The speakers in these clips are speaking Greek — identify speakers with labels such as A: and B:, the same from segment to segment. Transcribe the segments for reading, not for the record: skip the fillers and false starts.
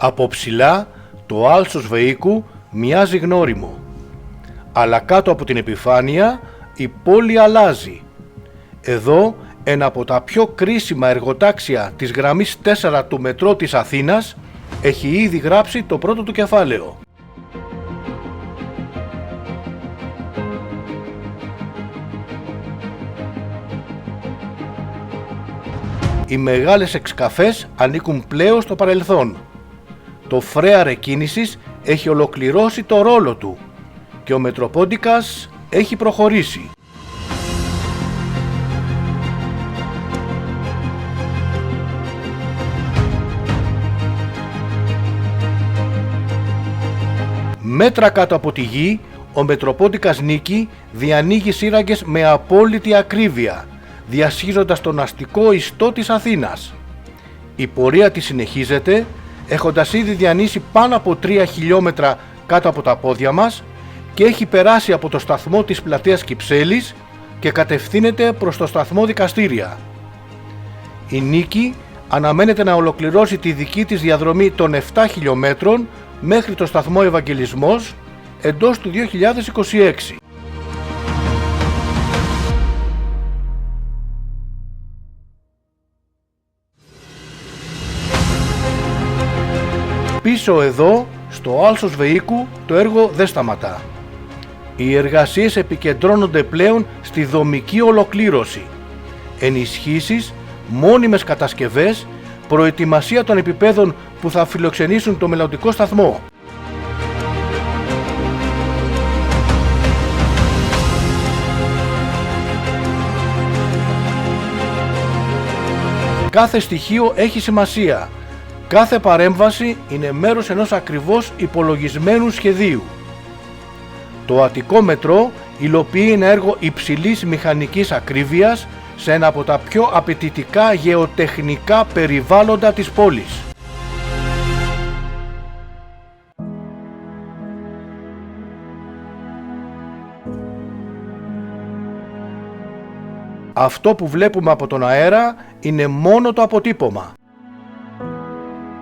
A: Από ψηλά το άλσος Βεΐκου μοιάζει γνώριμο, αλλά κάτω από την επιφάνεια η πόλη αλλάζει. Εδώ ένα από τα πιο κρίσιμα εργοτάξια της γραμμής 4 του μετρό της Αθήνας έχει ήδη γράψει το πρώτο του κεφάλαιο. Οι μεγάλες εξκαφές ανήκουν πλέον στο παρελθόν. Το φρέαρ εκκίνησης έχει ολοκληρώσει το ρόλο του και ο Μετροπόντικας έχει προχωρήσει. Μέτρα κάτω από τη γη, ο Μετροπόντικας Νίκη διανοίγει σύραγγες με απόλυτη ακρίβεια, διασχίζοντας τον αστικό ιστό της Αθήνας. Η πορεία της συνεχίζεται, έχοντας ήδη διανύσει πάνω από 3 χιλιόμετρα κάτω από τα πόδια μας και έχει περάσει από το σταθμό της πλατείας Κυψέλης και κατευθύνεται προς το σταθμό Δικαστήρια. Η Νίκη αναμένεται να ολοκληρώσει τη δική της διαδρομή των 7 χιλιόμετρων μέχρι το σταθμό Ευαγγελισμός εντός του 2026. Πίσω εδώ, στο άλσος Βεΐκου, το έργο δεν σταματά. Οι εργασίες επικεντρώνονται πλέον στη δομική ολοκλήρωση, ενισχύσεις, μόνιμες κατασκευές, προετοιμασία των επιπέδων που θα φιλοξενήσουν το μελλοντικό σταθμό. Κάθε στοιχείο έχει σημασία. Κάθε παρέμβαση είναι μέρος ενός ακριβώς υπολογισμένου σχεδίου. Το Αττικό Μετρό υλοποιεί ένα έργο υψηλής μηχανικής ακρίβειας σε ένα από τα πιο απαιτητικά γεωτεχνικά περιβάλλοντα της πόλης. Αυτό που βλέπουμε από τον αέρα είναι μόνο το αποτύπωμα.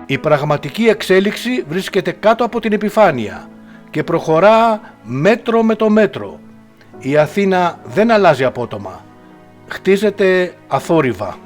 A: Η πραγματική εξέλιξη βρίσκεται κάτω από την επιφάνεια και προχωρά μέτρο με το μέτρο. Η Αθήνα δεν αλλάζει απότομα, χτίζεται αθόρυβα.